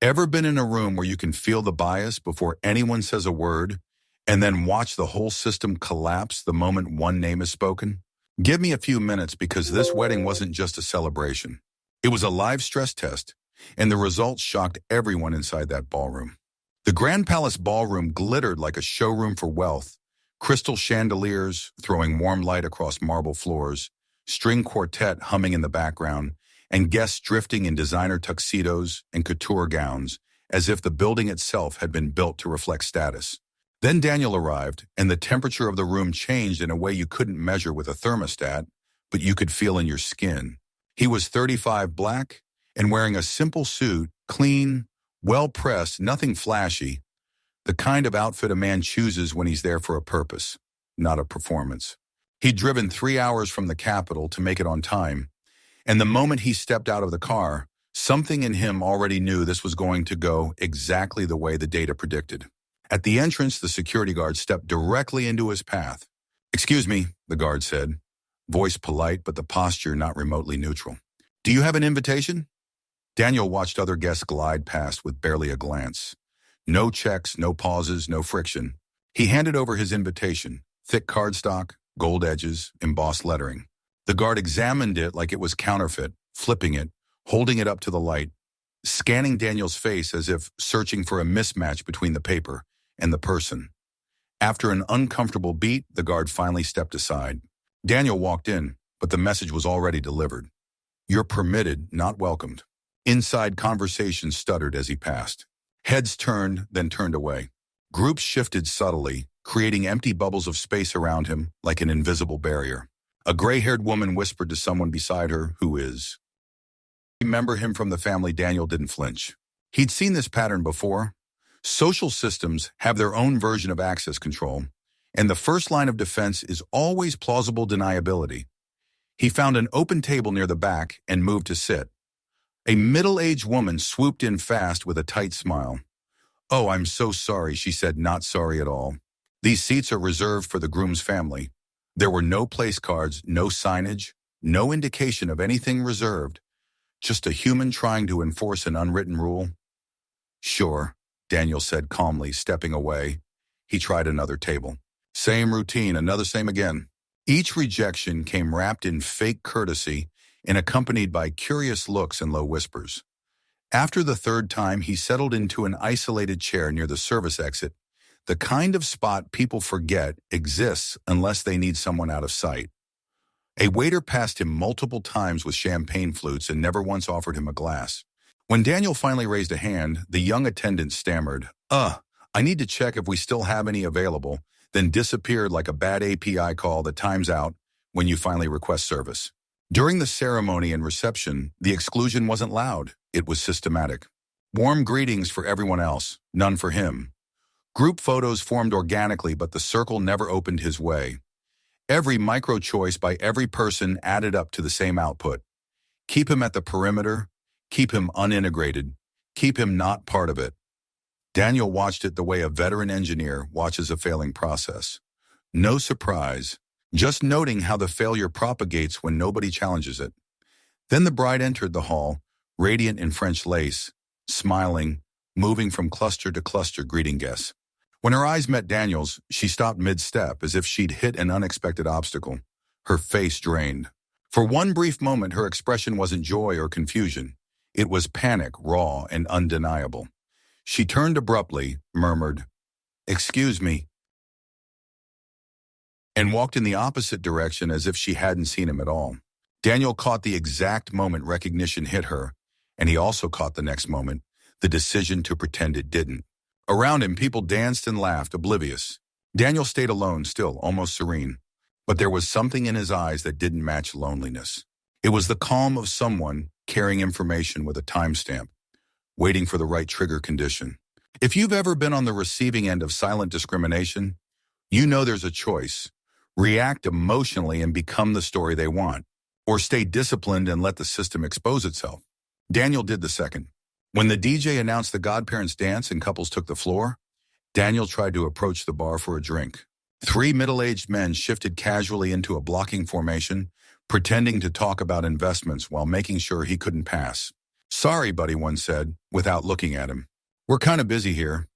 Ever been in a room where you can feel the bias before anyone says a word, and then watch the whole system collapse the moment one name is spoken? Give me a few minutes, because this wedding wasn't just a celebration. It was a live stress test, and the results shocked everyone inside that ballroom. The Grand Palace Ballroom glittered like a showroom for wealth, crystal chandeliers throwing warm light across marble floors, string quartet humming in the background, and guests drifting in designer tuxedos and couture gowns, as if the building itself had been built to reflect status. Then Daniel arrived, and the temperature of the room changed in a way you couldn't measure with a thermostat, but you could feel in your skin. He was 35, black, and wearing a simple suit, clean, well-pressed, nothing flashy, the kind of outfit a man chooses when he's there for a purpose, not a performance. He'd driven 3 hours from the capital to make it on time, and the moment he stepped out of the car, something in him already knew this was going to go exactly the way the data predicted. At the entrance, the security guard stepped directly into his path. "Excuse me," the guard said, voice polite but the posture not remotely neutral. "Do you have an invitation?" Daniel watched other guests glide past with barely a glance. No checks, no pauses, no friction. He handed over his invitation, thick cardstock, gold edges, embossed lettering. The guard examined it like it was counterfeit, flipping it, holding it up to the light, scanning Daniel's face as if searching for a mismatch between the paper and the person. After an uncomfortable beat, the guard finally stepped aside. Daniel walked in, but the message was already delivered. "You're permitted, not welcomed." Inside, conversations stuttered as he passed. Heads turned, then turned away. Groups shifted subtly, creating empty bubbles of space around him like an invisible barrier. A gray-haired woman whispered to someone beside her, "Who is?" Remember him from the family. Daniel didn't flinch. He'd seen this pattern before. Social systems have their own version of access control, and the first line of defense is always plausible deniability. He found an open table near the back and moved to sit. A middle-aged woman swooped in fast with a tight smile. "Oh, I'm so sorry," she said, not sorry at all. "These seats are reserved for the groom's family." There were no place cards, no signage, no indication of anything reserved, just a human trying to enforce an unwritten rule. "Sure," Daniel said calmly, stepping away. He tried another table. Same routine, another same again. Each rejection came wrapped in fake courtesy and accompanied by curious looks and low whispers. After the third time, he settled into an isolated chair near the service exit, the kind of spot people forget exists unless they need someone out of sight. A waiter passed him multiple times with champagne flutes and never once offered him a glass. When Daniel finally raised a hand, the young attendant stammered, I need to check if we still have any available," then disappeared like a bad API call that times out when you finally request service. During the ceremony and reception, the exclusion wasn't loud, it was systematic. Warm greetings for everyone else, none for him. Group photos formed organically, but the circle never opened his way. Every micro-choice by every person added up to the same output. Keep him at the perimeter, keep him unintegrated, keep him not part of it. Daniel watched it the way a veteran engineer watches a failing process. No surprise, just noting how the failure propagates when nobody challenges it. Then the bride entered the hall, radiant in French lace, smiling, moving from cluster to cluster greeting guests. When her eyes met Daniel's, she stopped mid-step as if she'd hit an unexpected obstacle. Her face drained. For one brief moment, her expression wasn't joy or confusion. It was panic, raw and undeniable. She turned abruptly, murmured, "Excuse me," and walked in the opposite direction as if she hadn't seen him at all. Daniel caught the exact moment recognition hit her, and he also caught the next moment, the decision to pretend it didn't. Around him, people danced and laughed, oblivious. Daniel stayed alone, still, almost serene. But there was something in his eyes that didn't match loneliness. It was the calm of someone carrying information with a timestamp, waiting for the right trigger condition. If you've ever been on the receiving end of silent discrimination, you know there's a choice. React emotionally and become the story they want, or stay disciplined and let the system expose itself. Daniel did the second. When the DJ announced the godparents' dance and couples took the floor, Daniel tried to approach the bar for a drink. 3 middle-aged men shifted casually into a blocking formation, pretending to talk about investments while making sure he couldn't pass. Sorry, buddy, one said, without looking at him. We're kind of busy here.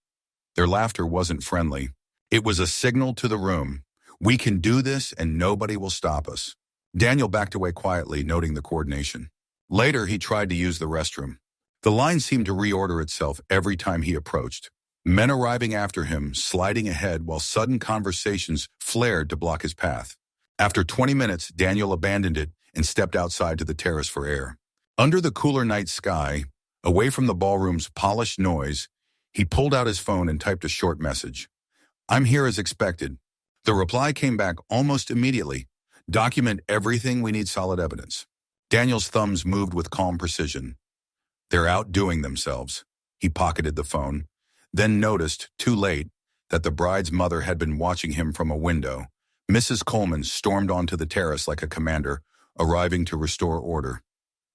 Their laughter wasn't friendly. It was a signal to the room. We can do this and nobody will stop us. Daniel backed away quietly, noting the coordination. Later, he tried to use the restroom. The line seemed to reorder itself every time he approached. Men arriving after him, sliding ahead while sudden conversations flared to block his path. After 20 minutes, Daniel abandoned it and stepped outside to the terrace for air. Under the cooler night sky, away from the ballroom's polished noise, he pulled out his phone and typed a short message. I'm here as expected. The reply came back almost immediately. Document everything, we need solid evidence. Daniel's thumbs moved with calm precision. They're outdoing themselves. He pocketed the phone, then noticed, too late, that the bride's mother had been watching him from a window. Mrs. Coleman stormed onto the terrace like a commander, arriving to restore order.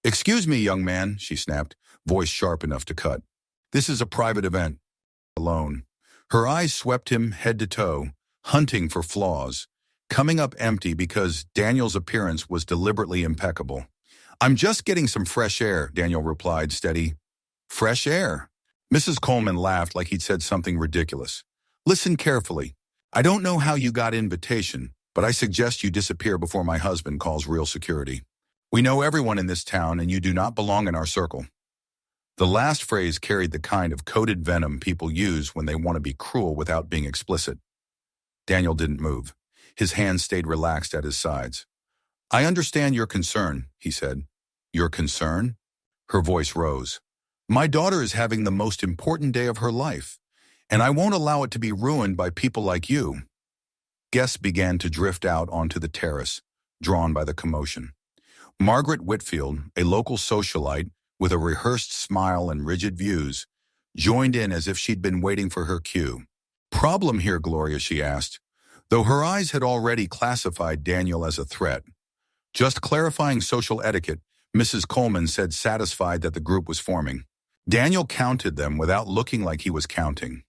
Excuse me, young man, she snapped, voice sharp enough to cut. This is a private event. Alone. Her eyes swept him head to toe, hunting for flaws, coming up empty because Daniel's appearance was deliberately impeccable. I'm just getting some fresh air, Daniel replied, steady. Fresh air? Mrs. Coleman laughed like he'd said something ridiculous. Listen carefully. I don't know how you got invitation, but I suggest you disappear before my husband calls real security. We know everyone in this town and you do not belong in our circle. The last phrase carried the kind of coded venom people use when they want to be cruel without being explicit. Daniel didn't move. His hands stayed relaxed at his sides. I understand your concern, he said. Your concern? Her voice rose. My daughter is having the most important day of her life, and I won't allow it to be ruined by people like you. Guests began to drift out onto the terrace, drawn by the commotion. Margaret Whitfield, a local socialite with a rehearsed smile and rigid views, joined in as if she'd been waiting for her cue. Problem here, Gloria, she asked, though her eyes had already classified Daniel as a threat. Just clarifying social etiquette, Mrs. Coleman said, satisfied that the group was forming. Daniel counted them without looking like he was counting.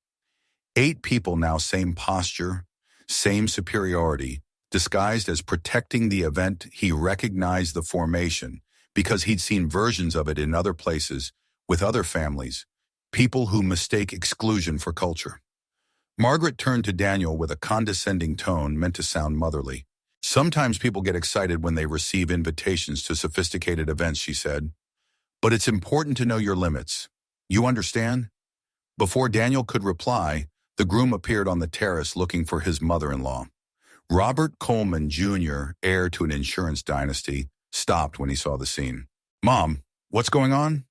8 people now, same posture, same superiority, disguised as protecting the event. He recognized the formation because he'd seen versions of it in other places, with other families, people who mistake exclusion for culture. Margaret turned to Daniel with a condescending tone meant to sound motherly. Sometimes people get excited when they receive invitations to sophisticated events, she said. But it's important to know your limits. You understand? Before Daniel could reply, the groom appeared on the terrace looking for his mother-in-law. Robert Coleman, Jr., heir to an insurance dynasty, stopped when he saw the scene. Mom, what's going on?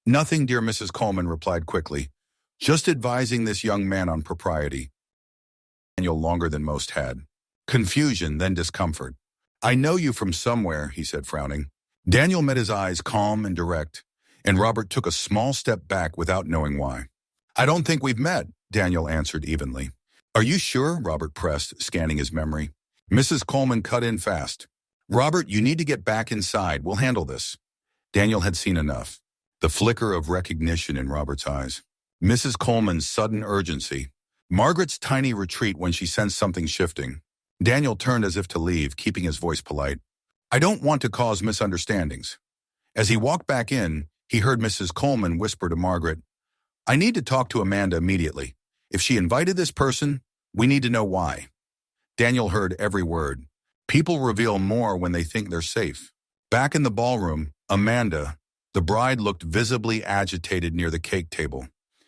Nothing, dear Mrs. Coleman replied quickly. Just advising this young man on propriety. Daniel longer than most had. Confusion, then discomfort. I know you from somewhere, he said, frowning. Daniel met his eyes calm and direct, and Robert took a small step back without knowing why. I don't think we've met, Daniel answered evenly. Are you sure? Robert pressed, scanning his memory. Mrs. Coleman cut in fast. Robert, you need to get back inside. We'll handle this. Daniel had seen enough. The flicker of recognition in Robert's eyes. Mrs. Coleman's sudden urgency. Margaret's tiny retreat when she sensed something shifting. Daniel turned as if to leave, keeping his voice polite. I don't want to cause misunderstandings. As he walked back in, he heard Mrs. Coleman whisper to Margaret, I need to talk to Amanda immediately. If she invited this person, we need to know why. Daniel heard every word. People reveal more when they think they're safe. Back in the ballroom, Amanda, the bride, looked visibly agitated near the cake table,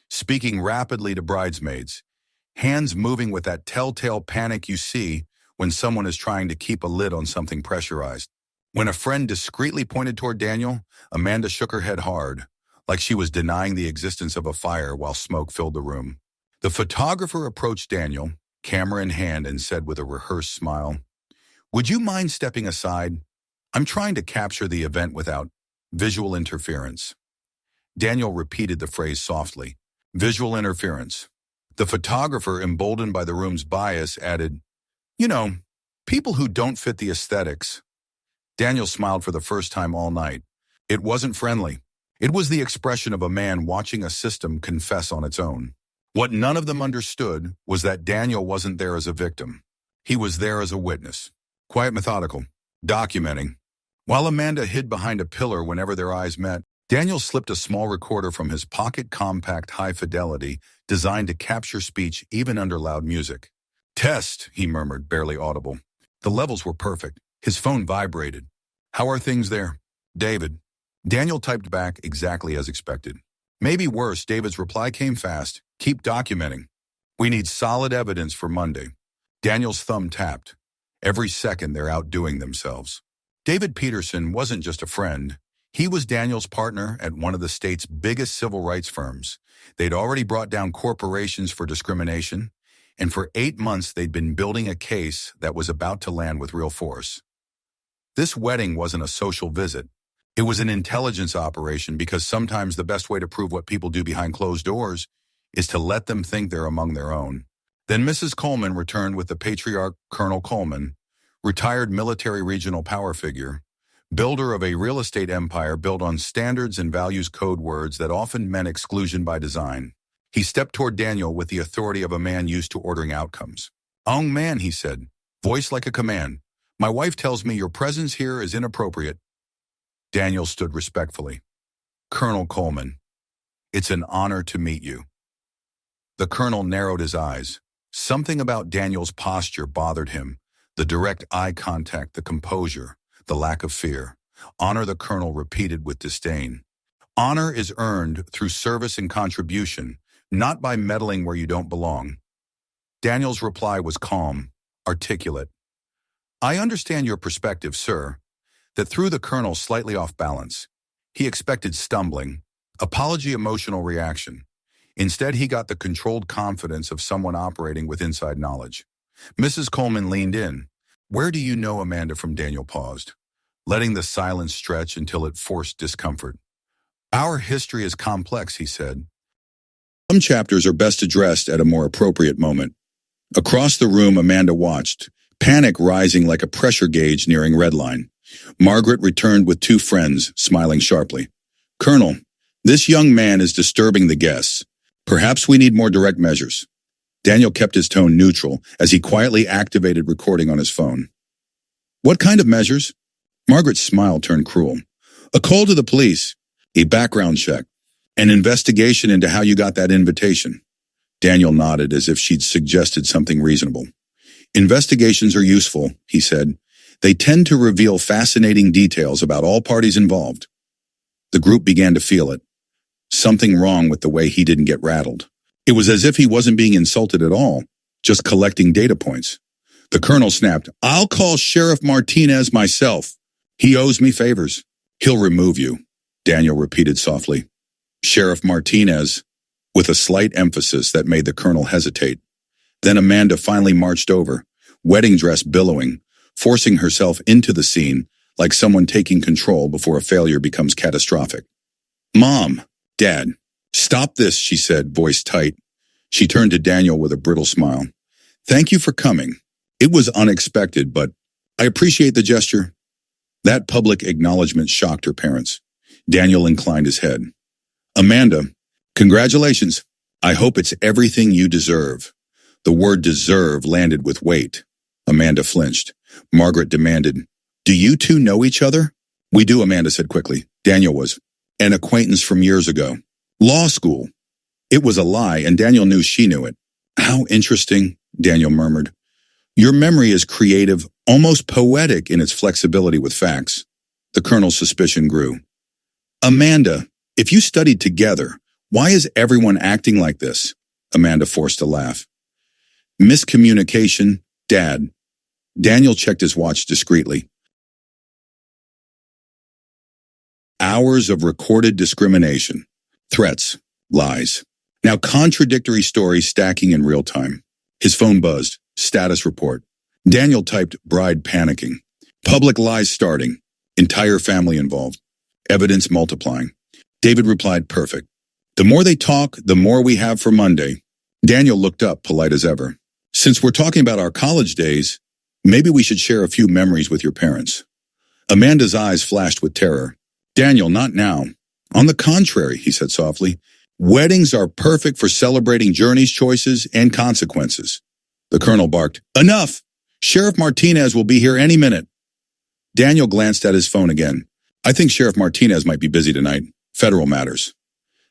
speaking rapidly to bridesmaids, hands moving with that telltale panic you see when someone is trying to keep a lid on something pressurized. When a friend discreetly pointed toward Daniel, Amanda shook her head hard, like she was denying the existence of a fire while smoke filled the room. The photographer approached Daniel, camera in hand, and said with a rehearsed smile, Would you mind stepping aside? I'm trying to capture the event without visual interference. Daniel repeated the phrase softly. Visual interference. The photographer, emboldened by the room's bias, added, You know, people who don't fit the aesthetics. Daniel smiled for the first time all night. It wasn't friendly. It was the expression of a man watching a system confess on its own. What none of them understood was that Daniel wasn't there as a victim. He was there as a witness. Quiet, methodical, documenting. While Amanda hid behind a pillar whenever their eyes met, Daniel slipped a small recorder from his pocket, compact, high fidelity, designed to capture speech even under loud music. "Test," he murmured, barely audible. The levels were perfect. His phone vibrated. "How are things there, David?" Daniel typed back exactly as expected. "Maybe worse." David's reply came fast. "Keep documenting. We need solid evidence for Monday." Daniel's thumb tapped. Every second they're outdoing themselves. David Peterson wasn't just a friend. He was Daniel's partner at one of the state's biggest civil rights firms. They'd already brought down corporations for discrimination, and for 8 months they'd been building a case that was about to land with real force. This wedding wasn't a social visit. It was an intelligence operation, because sometimes the best way to prove what people do behind closed doors is to let them think they're among their own. Then Mrs. Coleman returned with the patriarch, Colonel Coleman, retired military regional power figure, builder of a real estate empire built on standards and values code words that often meant exclusion by design. He stepped toward Daniel with the authority of a man used to ordering outcomes. "Young man," he said, voice like a command, "my wife tells me your presence here is inappropriate." Daniel stood respectfully. "Colonel Coleman, it's an honor to meet you." The colonel narrowed his eyes. Something about Daniel's posture bothered him. The direct eye contact, the composure, the lack of fear. "Honor," the colonel repeated with disdain. "Honor is earned through service and contribution, not by meddling where you don't belong." Daniel's reply was calm, articulate. "I understand your perspective, sir." That threw the colonel slightly off balance. He expected stumbling, apology, emotional reaction. Instead, he got the controlled confidence of someone operating with inside knowledge. Mrs. Coleman leaned in. "Where do you know Amanda from?" Daniel paused, letting the silence stretch until it forced discomfort. "Our history is complex," he said. "Some chapters are best addressed at a more appropriate moment." Across the room, Amanda watched, panic rising like a pressure gauge nearing redline. Margaret returned with 2 friends, smiling sharply. "Colonel, this young man is disturbing the guests. Perhaps we need more direct measures." Daniel kept his tone neutral as he quietly activated recording on his phone. "What kind of measures?" Margaret's smile turned cruel. "A call to the police, a background check, an investigation into how you got that invitation." Daniel nodded as if she'd suggested something reasonable. "Investigations are useful," he said. "They tend to reveal fascinating details about all parties involved." The group began to feel it. Something wrong with the way he didn't get rattled. It was as if he wasn't being insulted at all, just collecting data points. The colonel snapped, "I'll call Sheriff Martinez myself. He owes me favors." "He'll remove you," Daniel repeated softly. "Sheriff Martinez," with a slight emphasis that made the colonel hesitate. Then Amanda finally marched over, wedding dress billowing, forcing herself into the scene like someone taking control before a failure becomes catastrophic. "Mom, Dad, stop this," she said, voice tight. She turned to Daniel with a brittle smile. "Thank you for coming. It was unexpected, but I appreciate the gesture." That public acknowledgement shocked her parents. Daniel inclined his head. "Amanda, congratulations. I hope it's everything you deserve." The word deserve landed with weight. Amanda flinched. Margaret demanded, "Do you 2 know each other?" "We do," Amanda said quickly. "Daniel was an acquaintance from years ago. Law school." It was a lie, and Daniel knew she knew it. "How interesting," Daniel murmured. "Your memory is creative, almost poetic in its flexibility with facts." The colonel's suspicion grew. "Amanda, if you studied together, why is everyone acting like this?" Amanda forced a laugh. "Miscommunication, Dad." Daniel checked his watch discreetly. Hours of recorded discrimination, threats, lies. Now contradictory stories stacking in real time. His phone buzzed. Status report. Daniel typed, "Bride panicking." Public lies starting. Entire family involved. Evidence multiplying. David replied, "Perfect. The more they talk, the more we have for Monday." Daniel looked up, polite as ever. "Since we're talking about our college days, maybe we should share a few memories with your parents." Amanda's eyes flashed with terror. "Daniel, not now." "On the contrary," he said softly, "weddings are perfect for celebrating journeys, choices, and consequences." The colonel barked, "Enough! Sheriff Martinez will be here any minute." Daniel glanced at his phone again. "I think Sheriff Martinez might be busy tonight." Federal matters.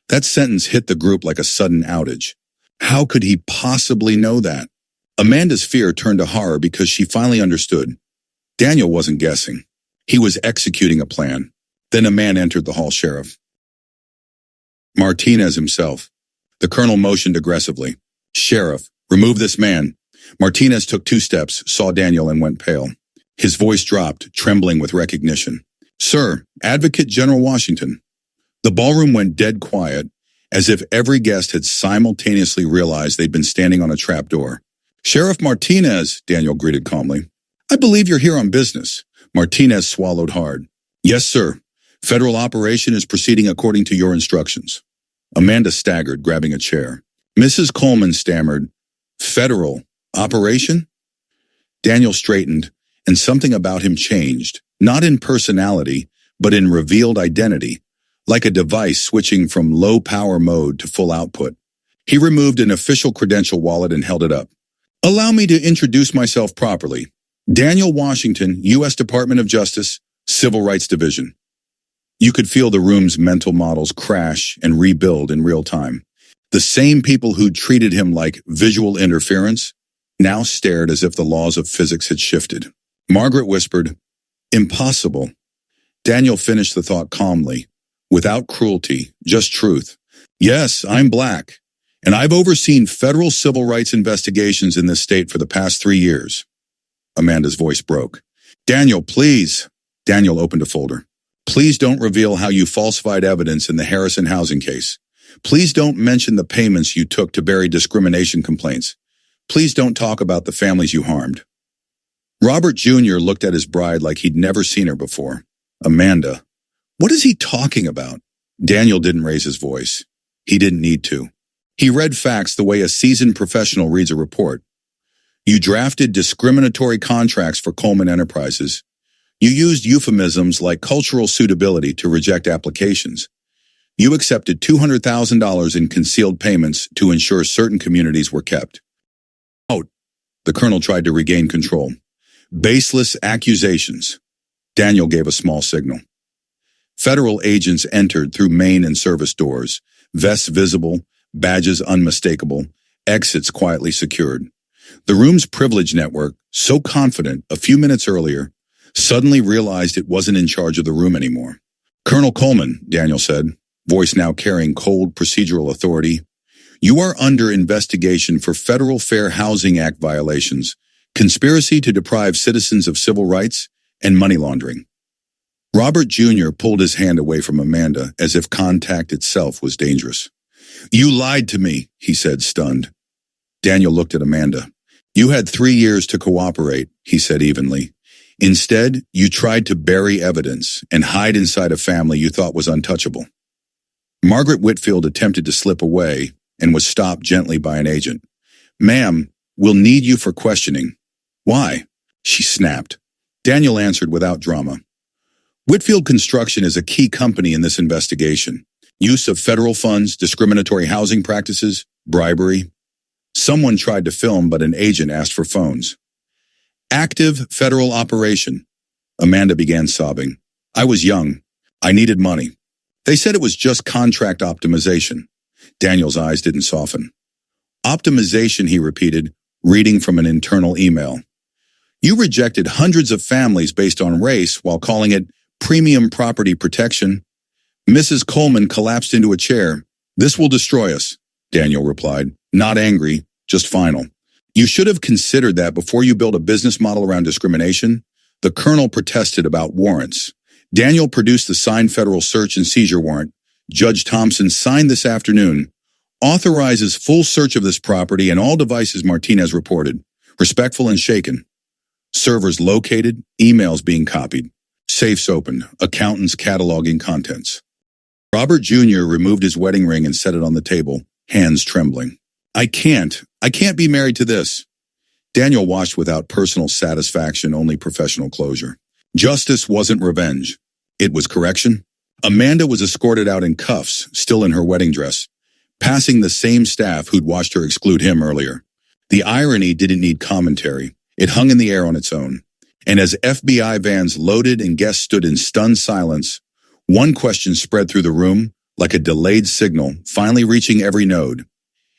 That sentence hit the group like a sudden outage. How could he possibly know that? Amanda's fear turned to horror because she finally understood. Daniel wasn't guessing. He was executing a plan. Then a man entered the hall. Sheriff Martinez himself. The colonel motioned aggressively. Sheriff, remove this man. Martinez took 2 steps, saw Daniel, and went pale. His voice dropped, trembling with recognition. Sir, Advocate General Washington. The ballroom went dead quiet, as if every guest had simultaneously realized they'd been standing on a trapdoor. Sheriff Martinez, Daniel greeted calmly. I believe you're here on business. Martinez swallowed hard. Yes, sir. Federal operation is proceeding according to your instructions. Amanda staggered, grabbing a chair. Mrs. Coleman stammered, Federal operation? Daniel straightened, and something about him changed, not in personality, but in revealed identity, like a device switching from low-power mode to full output. He removed an official credential wallet and held it up. Allow me to introduce myself properly. Daniel Washington, U.S. Department of Justice, Civil Rights Division. You could feel the room's mental models crash and rebuild in real time. The same people who'd treated him like visual interference now stared as if the laws of physics had shifted. Margaret whispered, Impossible. Daniel finished the thought calmly, without cruelty, just truth. Yes, I'm black, and I've overseen federal civil rights investigations in this state for the past 3 years. Amanda's voice broke. Daniel, please. Daniel opened a folder. Please don't reveal how you falsified evidence in the Harrison housing case. Please don't mention the payments you took to bury discrimination complaints. Please don't talk about the families you harmed. Robert Jr. looked at his bride like he'd never seen her before. Amanda, what is he talking about? Daniel didn't raise his voice. He didn't need to. He read facts the way a seasoned professional reads a report. You drafted discriminatory contracts for Coleman Enterprises. You used euphemisms like cultural suitability to reject applications. You accepted $200,000 in concealed payments to ensure certain communities were kept. Out. The colonel tried to regain control. Baseless accusations. Daniel gave a small signal. Federal agents entered through main and service doors, vests visible, badges unmistakable, exits quietly secured. The room's privilege network, so confident a few minutes earlier, suddenly realized it wasn't in charge of the room anymore. Colonel Coleman, Daniel said, voice now carrying cold procedural authority, you are under investigation for Federal Fair Housing Act violations, conspiracy to deprive citizens of civil rights, and money laundering. Robert Jr. pulled his hand away from Amanda as if contact itself was dangerous. You lied to me, he said, stunned. Daniel looked at Amanda. You had 3 years to cooperate, he said evenly. Instead, you tried to bury evidence and hide inside a family you thought was untouchable. Margaret Whitfield attempted to slip away and was stopped gently by an agent. Ma'am, we'll need you for questioning. Why? She snapped. Daniel answered without drama. Whitfield Construction is a key company in this investigation. Use of federal funds, discriminatory housing practices, bribery. Someone tried to film, but an agent asked for phones. Active federal operation. Amanda began sobbing. I was young. I needed money. They said it was just contract optimization. Daniel's eyes didn't soften. Optimization, he repeated, reading from an internal email. You rejected hundreds of families based on race while calling it premium property protection. Mrs. Coleman collapsed into a chair. This will destroy us, Daniel replied, not angry, just final. You should have considered that before you built a business model around discrimination. The colonel protested about warrants. Daniel produced the signed federal search and seizure warrant. Judge Thompson signed this afternoon. Authorizes full search of this property and all devices, Martinez reported. Respectful and shaken. Servers located, emails being copied. Safes opened, accountants cataloging contents. Robert Jr. removed his wedding ring and set it on the table, hands trembling. I can't be married to this. Daniel watched without personal satisfaction, only professional closure. Justice wasn't revenge. It was correction. Amanda was escorted out in cuffs, still in her wedding dress, passing the same staff who'd watched her exclude him earlier. The irony didn't need commentary. It hung in the air on its own. And as FBI vans loaded and guests stood in stunned silence, one question spread through the room, like a delayed signal, finally reaching every node.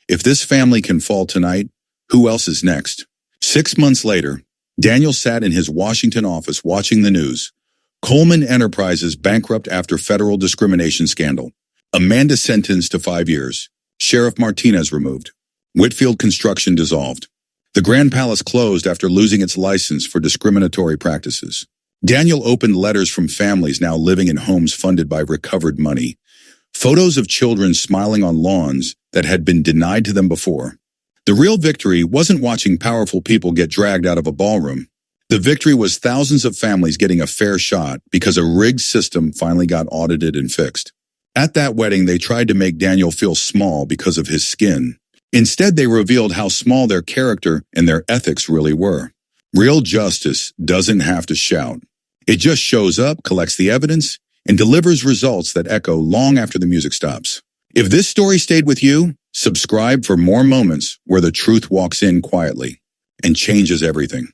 If this family can fall tonight, who else is next? 6 months later, Daniel sat in his Washington office watching the news. Coleman Enterprises bankrupt after federal discrimination scandal. Amanda sentenced to 5 years. Sheriff Martinez removed. Whitfield Construction dissolved. The Grand Palace closed after losing its license for discriminatory practices. Daniel opened letters from families now living in homes funded by recovered money. Photos of children smiling on lawns that had been denied to them before. The real victory wasn't watching powerful people get dragged out of a ballroom. The victory was thousands of families getting a fair shot because a rigged system finally got audited and fixed. At that wedding, they tried to make Daniel feel small because of his skin. Instead, they revealed how small their character and their ethics really were. Real justice doesn't have to shout. It just shows up, collects the evidence, and delivers results that echo long after the music stops. If this story stayed with you, subscribe for more moments where the truth walks in quietly and changes everything.